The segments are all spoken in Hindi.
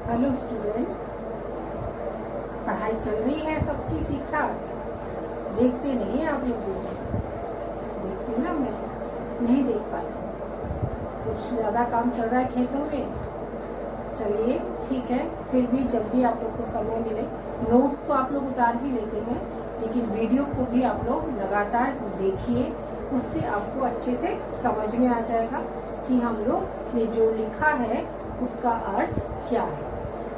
हेलो स्टूडेंट्स, पढ़ाई चल रही है सबकी ठीक ठाक? देखते नहीं हैं आप लोग वीडियो? देखते ना, मैं नहीं देख पाती हूँ, कुछ ज़्यादा काम चल रहा है खेतों में। चलिए ठीक है, फिर भी जब भी आप लोग को समय मिले, नोट्स तो आप लोग उतार ही लेते हैं, लेकिन वीडियो को भी आप लोग लगातार देखिए। उससे आपको अच्छे से समझ में आ जाएगा कि हम लोग ने जो लिखा है उसका अर्थ क्या है,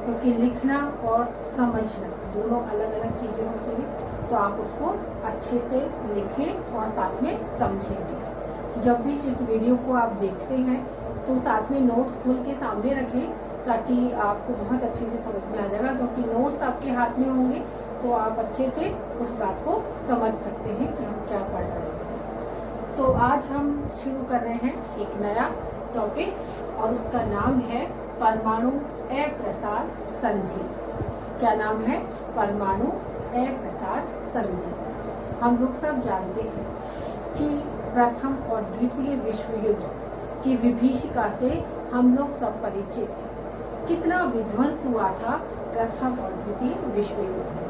क्योंकि लिखना और समझना दोनों अलग अलग चीज़ें होती हैं। तो आप उसको अच्छे से लिखें और साथ में समझें भी। जब भी जिस वीडियो को आप देखते हैं तो साथ में नोट्स खोल के सामने रखें, ताकि आपको बहुत अच्छे से समझ में आ जाएगा, क्योंकि नोट्स आपके हाथ में होंगे तो आप अच्छे से उस बात को समझ सकते हैं कि हम क्या पढ़ रहे हैं। तो आज हम शुरू कर रहे हैं एक नया टॉपिक और उसका नाम है परमाणु अप्रसार संधि। क्या नाम है? परमाणु अप्रसार संधि। हम लोग सब जानते हैं कि प्रथम और द्वितीय विश्व युद्ध की विभीषिका से हम लोग सब परिचित हैं। कितना विध्वंस हुआ था प्रथम और द्वितीय विश्व युद्ध में।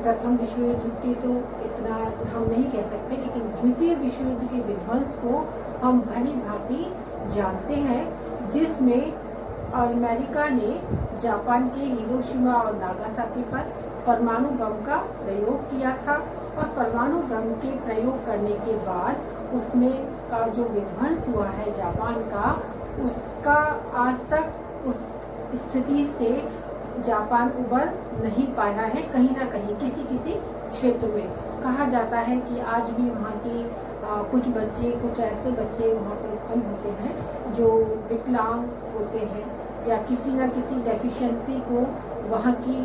प्रथम विश्व युद्ध की तो इतना हम नहीं कह सकते, लेकिन द्वितीय विश्व युद्ध के विध्वंस को हम भली भांति जानते हैं, जिसमें अमेरिका ने जापान के हिरोशिमा और नागासाकी पर परमाणु बम का प्रयोग किया था। और परमाणु बम के प्रयोग करने के बाद उसमें का जो विध्वंस हुआ है जापान का, उसका आज तक उस स्थिति से जापान उबर नहीं पाया है। कहीं ना कहीं किसी किसी क्षेत्र में कहा जाता है कि आज भी वहाँ के कुछ बच्चे, कुछ ऐसे बच्चे वहाँ पर उत्पन्न होते हैं जो विकलांग होते हैं या किसी न किसी डेफिशिएंसी को वहाँ की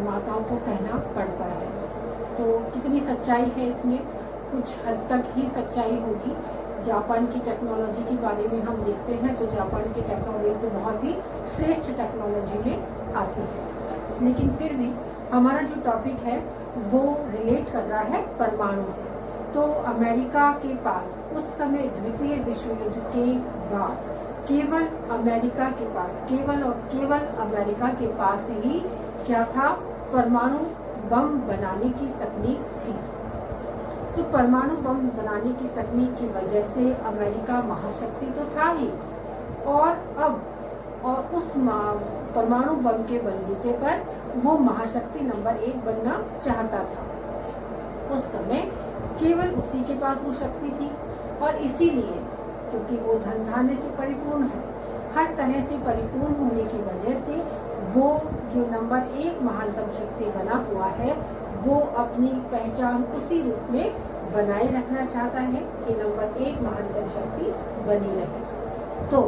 माताओं को सहना पड़ता है। तो कितनी सच्चाई है इसमें? कुछ हद तक ही सच्चाई होगी। जापान की टेक्नोलॉजी के बारे में हम देखते हैं तो जापान की टेक्नोलॉजी तो बहुत ही श्रेष्ठ टेक्नोलॉजी में आती है, लेकिन फिर भी हमारा जो टॉपिक है वो रिलेट कर रहा है परमाणु से। तो अमेरिका के पास उस समय द्वितीय विश्व युद्ध के बाद केवल अमेरिका के पास, केवल और केवल अमेरिका के पास ही क्या था? परमाणु बम बनाने की तकनीक थी। तो परमाणु बम बनाने की तकनीक की वजह से अमेरिका महाशक्ति तो था ही, और उस परमाणु बम के बलबूते पर वो महाशक्ति नंबर 1 बनना चाहता था। उस समय केवल उसी के पास वो शक्ति थी, और इसीलिए क्योंकि वो धन धान्य से परिपूर्ण है, हर तरह से परिपूर्ण होने की वजह से वो जो नंबर 1 महानतम शक्ति बना हुआ है, वो अपनी पहचान उसी रूप में बनाए रखना चाहता है कि नंबर 1 महानतम शक्ति बनी रहे। तो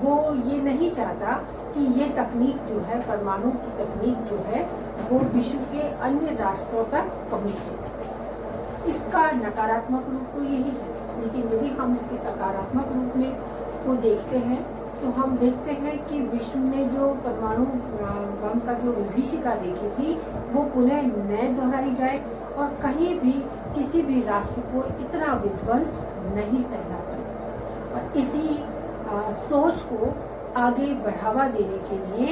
वो ये नहीं चाहता कि ये तकनीक जो है, परमाणु की तकनीक जो है, वो विश्व के अन्य राष्ट्रों तक पहुँचे। इसका नकारात्मक रूप तो यही है, लेकिन यदि हम इसके सकारात्मक रूप में को देखते हैं तो हम देखते हैं कि विश्व ने जो परमाणु बम का जो विभीषिका देखी थी वो पुनः नए दोहराई जाए, और कहीं भी किसी भी राष्ट्र को इतना विध्वंस नहीं सहना पड़े। और इसी सोच को आगे बढ़ावा देने के लिए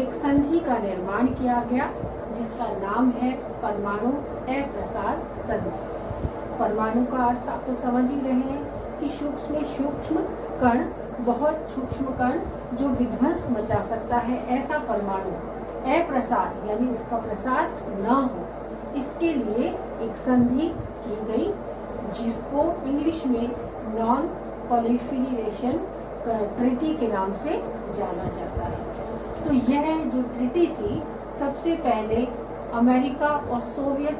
एक संधि का निर्माण किया गया, जिसका नाम है परमाणु अप्रसार संधि। परमाणु का अर्थ आप लोग समझ ही रहे हैं कि सूक्ष्म कण, बहुत सूक्ष्म कण जो विध्वंस मचा सकता है, ऐसा परमाणु अप्रसार यानी उसका प्रसार न हो, इसके लिए एक संधि की गई, जिसको इंग्लिश में नॉन प्रोलिफरेशन ट्रीटी के नाम से जाना जाता है। तो यह जो ट्रीटी थी सबसे पहले अमेरिका और सोवियत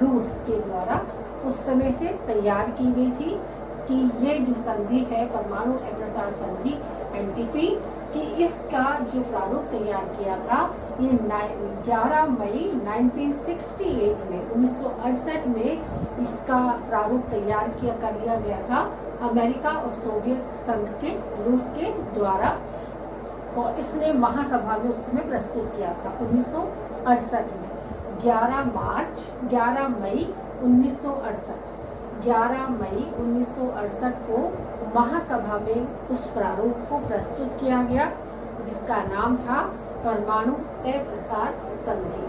रूस के द्वारा उस समय से तैयार की गई थी कि ये जो संधि है परमाणु अप्रसार संधि एनटीपी, कि इसका जो प्रारूप तैयार किया था ये 11 मई 1968 में 1968 में इसका प्रारूप तैयार कर लिया गया था अमेरिका और सोवियत संघ के, रूस के द्वारा, और इसने महासभा में उस समय प्रस्तुत किया था 1968 में। 11 मई 1968 को महासभा में उस प्रारूप को प्रस्तुत किया गया, जिसका नाम था परमाणु अप्रसार संधि।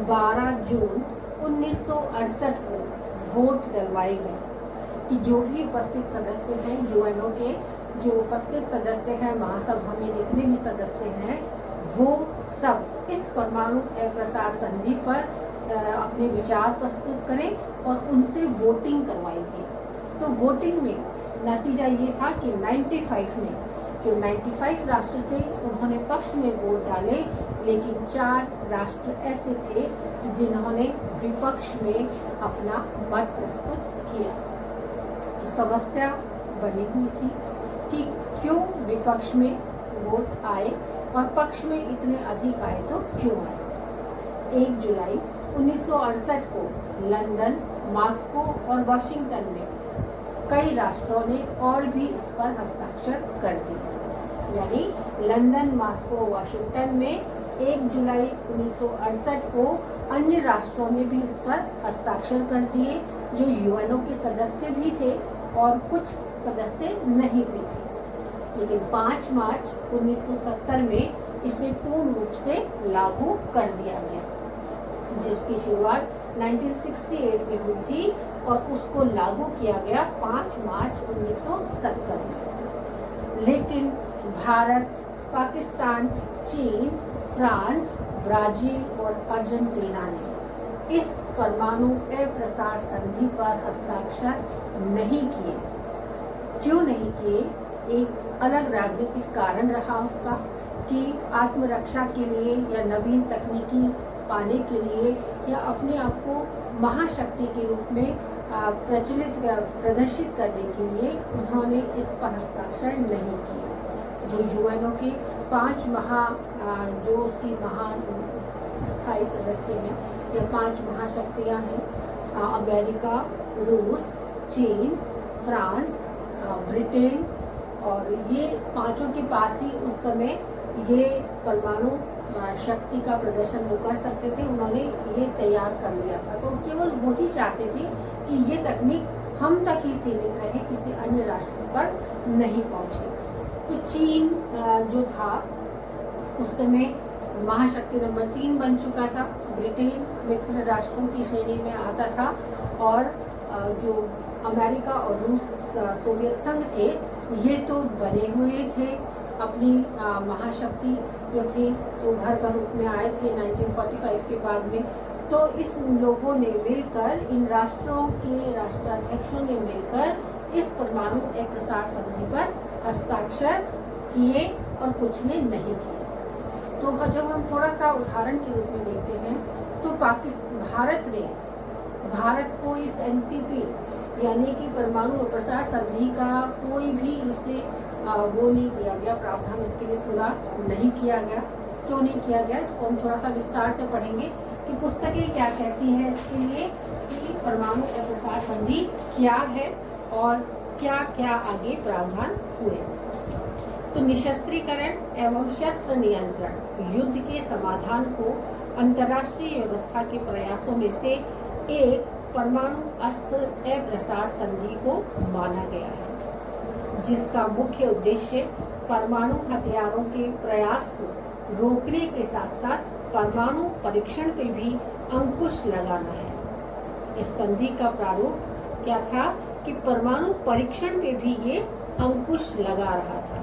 12 जून 1968 को वोट डलवाई गई कि जो भी उपस्थित सदस्य हैं, यूएनओ के जो उपस्थित सदस्य हैं, महासभा में जितने भी सदस्य हैं, वो सब इस परमाणु अप्रसार संधि पर अपने विचार प्रस्तुत करें और उनसे वोटिंग करवाई गई। तो वोटिंग में नतीजा ये था कि 95 राष्ट्र थे, उन्होंने पक्ष में वोट डाले, लेकिन 4 राष्ट्र ऐसे थे जिन्होंने विपक्ष में अपना मत प्रस्तुत किया। तो समस्या बनी हुई थी कि क्यों विपक्ष में वोट आए और पक्ष में इतने अधिक आए तो क्यों आए। 1 जुलाई 1968 को लंदन, मॉस्को और वाशिंगटन में कई राष्ट्रों ने और भी इस पर हस्ताक्षर कर दिए। यानी लंदन, मॉस्को, वाशिंगटन में 1 जुलाई 1968 को अन्य राष्ट्रों ने भी इस पर हस्ताक्षर कर दिए, जो यूएनओ के सदस्य भी थे और कुछ सदस्य नहीं भी थे। लेकिन 5 मार्च 1970 में इसे पूर्ण रूप से लागू कर दिया गया, जिसकी शुरुआत 1968 में हुई थी और उसको लागू किया गया 5 मार्च 1970 में। लेकिन भारत, पाकिस्तान, चीन, फ्रांस, ब्राजील और अर्जेंटीना ने इस परमाणु अप्रसार संधि पर हस्ताक्षर नहीं किए। क्यों नहीं किए? एक अलग राजनीतिक कारण रहा उसका कि आत्मरक्षा के लिए या नवीन तकनीकी पाने के लिए या अपने आप को महाशक्ति के रूप में प्रदर्शित करने के लिए उन्होंने इस पर हस्ताक्षर नहीं किए। जो यूएनओ के 5 जो उसकी महान स्थायी सदस्य हैं या 5 महाशक्तियां हैं, अमेरिका, रूस, चीन, फ्रांस, ब्रिटेन, और ये पांचों के पास ही उस समय ये परमाणु शक्ति का प्रदर्शन वो कर सकते थे। उन्होंने ये तैयार कर लिया था, तो केवल वो ही चाहते थे कि ये तकनीक हम तक ही सीमित रहे, किसी अन्य राष्ट्र पर नहीं पहुंचे। तो चीन जो था उस समय महाशक्ति नंबर 3 बन चुका था। ब्रिटेन मित्र राष्ट्रों की श्रेणी में आता था और जो अमेरिका और रूस सोवियत संघ थे, ये तो बने हुए थे अपनी महाशक्ति जो थी, तो उभर का रूप में आए थे 1945 के बाद में। तो इस लोगों ने मिलकर, इन राष्ट्रों के राष्ट्राध्यक्षों ने मिलकर इस परमाणु अप्रसार संधि पर हस्ताक्षर किए और कुछ ने नहीं किए। तो जब हम थोड़ा सा उदाहरण के रूप में देखते हैं तो भारत को इस एनपीटी यानी कि परमाणु अप्रसार संधि का कोई भी इसे वो नहीं दिया गया, प्रावधान इसके लिए पूरा नहीं किया गया। क्यों नहीं किया गया, इसको हम थोड़ा सा विस्तार से पढ़ेंगे कि पुस्तकें क्या कहती हैं इसके लिए कि परमाणु अप्रसार संधि क्या है और क्या क्या आगे प्रावधान हुए। तो निशस्त्रीकरण एवं शस्त्र नियंत्रण युद्ध के समाधान को अंतर्राष्ट्रीय व्यवस्था के प्रयासों में से एक परमाणु अस्त्र अप्रसार संधि को माना गया है, जिसका मुख्य उद्देश्य परमाणु हथियारों के प्रयास को रोकने के साथ साथ परमाणु परीक्षण पे भी अंकुश लगाना है। इस संधि का प्रारूप क्या था कि परमाणु परीक्षण पे भी ये अंकुश लगा रहा था।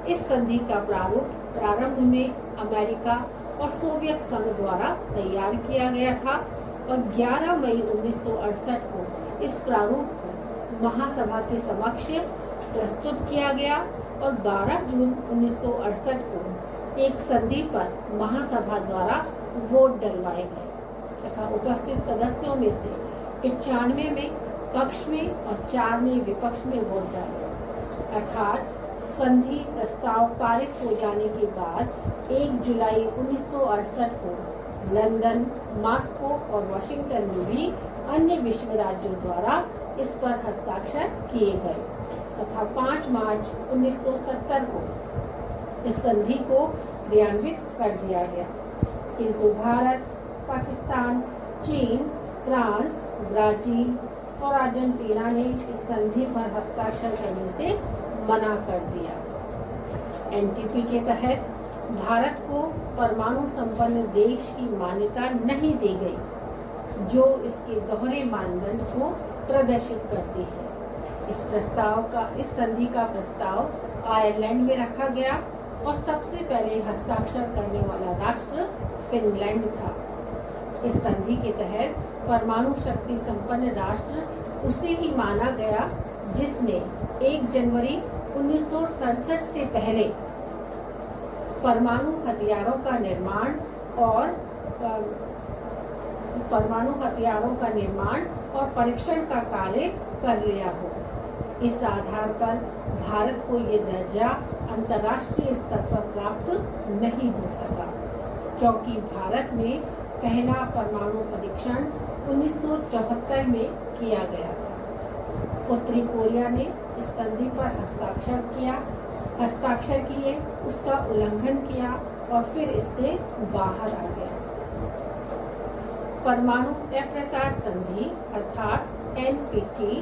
इस संधि का प्रारूप प्रारंभ में अमेरिका और सोवियत संघ द्वारा तैयार किया गया था और 11 मई 1968 को इस प्रारूप को महासभा के समक्ष प्रस्तुत किया गया और 12 जून 1968 को एक संधि पर महासभा द्वारा वोट डलवाए गए तथा उपस्थित सदस्यों में से 95 में पक्ष में और 4 ने विपक्ष में वोट डाले। अर्थात संधि प्रस्ताव पारित हो जाने के बाद 1 जुलाई 1968 को लंदन, मॉस्को और वाशिंगटन में भी अन्य विश्व राज्यों द्वारा इस पर हस्ताक्षर किए गए तथा 5 मार्च 1970 को इस संधि को क्रियान्वित कर दिया गया। किंतु भारत, पाकिस्तान, चीन, फ्रांस, ब्राजील और अर्जेंटीना ने इस संधि पर हस्ताक्षर करने से मना कर दिया। एनटीपी के तहत भारत को परमाणु संपन्न देश की मान्यता नहीं दी गई, जो इसके दोहरे मानदंड को प्रदर्शित करती है। इस संधि का प्रस्ताव आयरलैंड में रखा गया और सबसे पहले हस्ताक्षर करने वाला राष्ट्र फिनलैंड था। इस संधि के तहत परमाणु शक्ति संपन्न राष्ट्र उसे ही माना गया जिसने 1 जनवरी 1967 से पहले परमाणु हथियारों का निर्माण और परीक्षण का कार्य कर लिया हो। इस आधार पर भारत को ये दर्जा अंतर्राष्ट्रीय स्तर पर प्राप्त नहीं हो सका, क्योंकि भारत में पहला परमाणु परीक्षण 1974 में किया गया था। उत्तरी कोरिया ने इस संधि पर हस्ताक्षर किए, उसका उल्लंघन किया और फिर इससे बाहर आ गया। परमाणु अप्रसार संधि अर्थात एनपीटी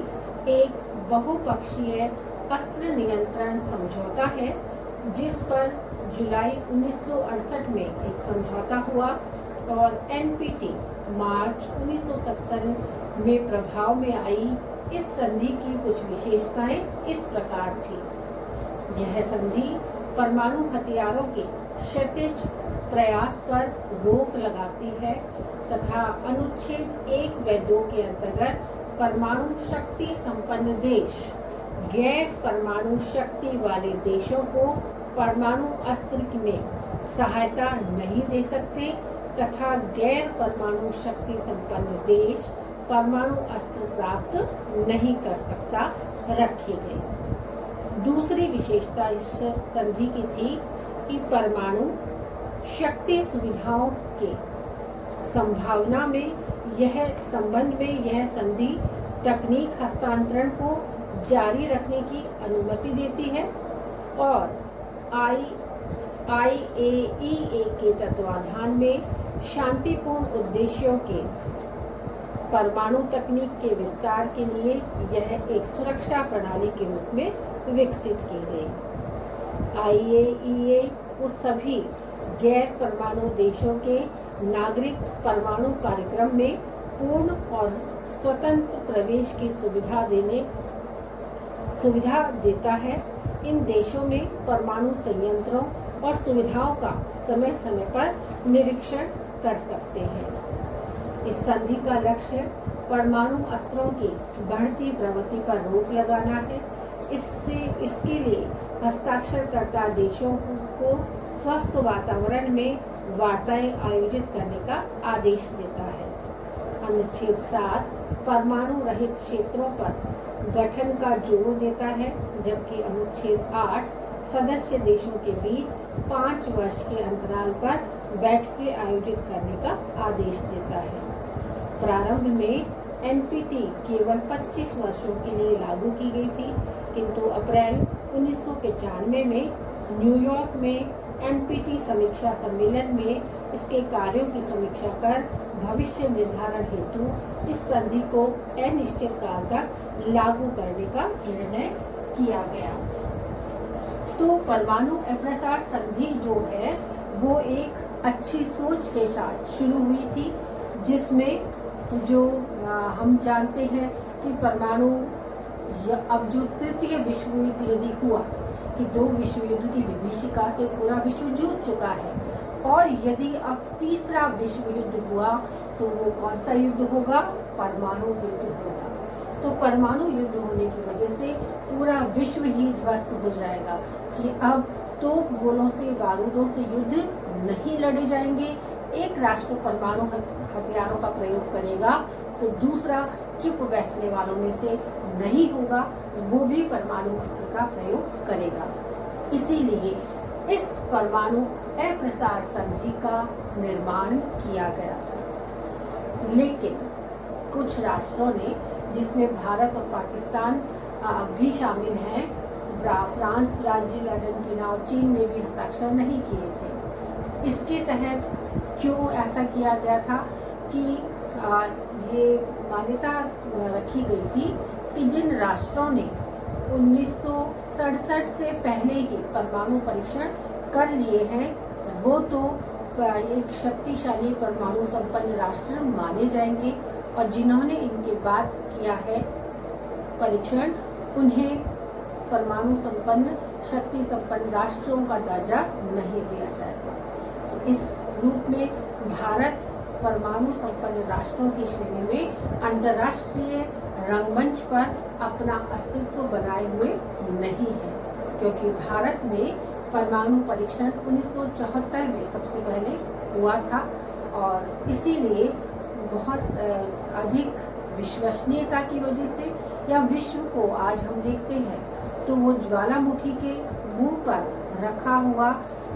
एक बहुपक्षीय अस्त्र नियंत्रण समझौता है, जिस पर जुलाई 1968 में एक समझौता हुआ और एनपीटी मार्च 1970 में प्रभाव में आई। इस संधि की कुछ विशेषताएं इस प्रकार थी। यह संधि परमाणु हथियारों के क्षैतिज प्रयास पर रोक लगाती है तथा अनुच्छेद 1 व 2 के अंतर्गत परमाणु शक्ति संपन्न देश गैर परमाणु शक्ति वाले देशों को परमाणु अस्त्र में सहायता नहीं दे सकते तथा गैर परमाणु शक्ति संपन्न देश परमाणु अस्त्र प्राप्त नहीं कर सकता रखी गई। दूसरी विशेषता इस संधि की थी कि परमाणु शक्ति सुविधाओं के संभावना में यह संधि तकनीक हस्तांतरण को जारी रखने की अनुमति देती है और IAEA के तत्वाधान में शांतिपूर्ण उद्देश्यों के परमाणु तकनीक के विस्तार के लिए यह एक सुरक्षा प्रणाली के रूप में विकसित की गई। IAEA को सभी गैर परमाणु देशों के नागरिक परमाणु कार्यक्रम में पूर्ण और स्वतंत्र प्रवेश की सुविधा देता है। इन देशों में परमाणु संयंत्रों और सुविधाओं का समय समय पर निरीक्षण कर सकते हैं। इस संधि का लक्ष्य परमाणु अस्त्रों की बढ़ती प्रवृत्ति पर रोक लगाना है। इसके लिए हस्ताक्षरकर्ता देशों को स्वस्थ वातावरण में वार्ताएं आयोजित करने का आदेश देता है। अनुच्छेद 7 परमाणु रहित क्षेत्रों पर गठन का जोर देता है, जबकि अनुच्छेद 8 सदस्य देशों के बीच 5 वर्ष के अंतराल पर बैठकें आयोजित करने का आदेश देता है। प्रारंभ में एनपीटी केवल 25 वर्षों के लिए लागू की गई थी, किंतु अप्रैल 1995 में न्यूयॉर्क में एनपीटी समीक्षा सम्मेलन में इसके कार्यों की समीक्षा कर भविष्य निर्धारण हेतु इस संधि को अनिश्चित काल तक लागू करने का निर्णय किया गया। तो परमाणु अप्रसार संधि जो है वो एक अच्छी सोच के साथ शुरू हुई थी, जिसमें जो हम जानते हैं कि परमाणु अब जो तृतीय विश्व युद्ध यदि हुआ कि 2 विश्व युद्ध की विभीषिका से पूरा विश्व जूझ चुका है और यदि अब तीसरा विश्व युद्ध हुआ तो वो कौन सा युद्ध होगा? परमाणु युद्ध होगा। तो परमाणु युद्ध होने की वजह से पूरा विश्व ही ध्वस्त हो जाएगा कि अब तोप गोलों से बारूदों से युद्ध नहीं लड़े जाएंगे। एक राष्ट्र परमाणु हथियारों का प्रयोग करेगा तो दूसरा चुप बैठने वालों में से नहीं होगा, वो भी परमाणु अस्त्र का प्रयोग करेगा। इसीलिए इस परमाणु अप्रसार संधि का निर्माण किया गया था। लेकिन कुछ राष्ट्रों ने, जिसमें भारत और पाकिस्तान भी शामिल हैं, फ्रांस, ब्राजील, अर्जेंटीना और चीन ने भी हस्ताक्षर नहीं किए थे। इसके तहत क्यों ऐसा किया गया था कि ये मान्यता रखी गई थी कि जिन राष्ट्रों ने 1967 से पहले ही परमाणु परीक्षण कर लिए हैं, वो तो एक शक्तिशाली परमाणु संपन्न राष्ट्र माने जाएंगे, और जिन्होंने इनके बाद किया है परीक्षण, उन्हें परमाणु संपन्न शक्ति संपन्न राष्ट्रों का दर्जा नहीं दिया जाएगा। तो इस रूप में भारत परमाणु संपन्न राष्ट्रों की श्रेणी में अंतर्राष्ट्रीय रंगमंच पर अपना अस्तित्व बनाए हुए नहीं है, क्योंकि भारत में परमाणु परीक्षण 1974 में सबसे पहले हुआ था, और इसीलिए बहुत अधिक विश्वसनीयता की वजह से या विश्व को आज हम देखते हैं तो वो ज्वालामुखी के मुंह पर रखा हुआ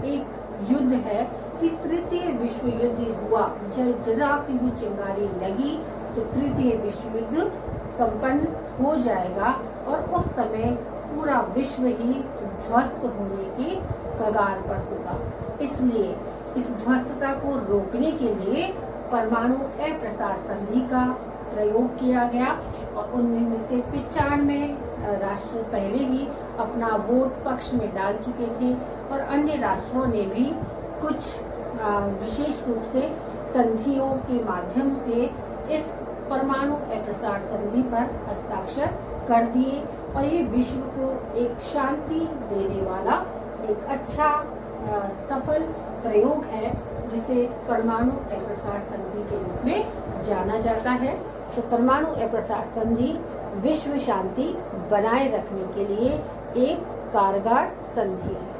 एक युद्ध है कि तृतीय विश्व युद्ध हुआ, जरा सी भी चिंगारी लगी तो तृतीय विश्व युद्ध संपन्न हो जाएगा, और उस समय पूरा विश्व ही ध्वस्त होने के कगार पर होगा। इसलिए इस ध्वस्तता को रोकने के लिए परमाणु अप्रसार संधि का प्रयोग किया गया, और 1995 राष्ट्र पहले ही अपना वोट पक्ष में डाल चुके थे, और अन्य राष्ट्रों ने भी कुछ विशेष रूप से संधियों के माध्यम से इस परमाणु अप्रसार संधि पर हस्ताक्षर कर दिए, और ये विश्व को एक शांति देने वाला एक अच्छा सफल प्रयोग है, जिसे परमाणु अप्रसार संधि के रूप में जाना जाता है। तो परमाणु अप्रसार संधि विश्व शांति बनाए रखने के लिए एक कारगर संधि है।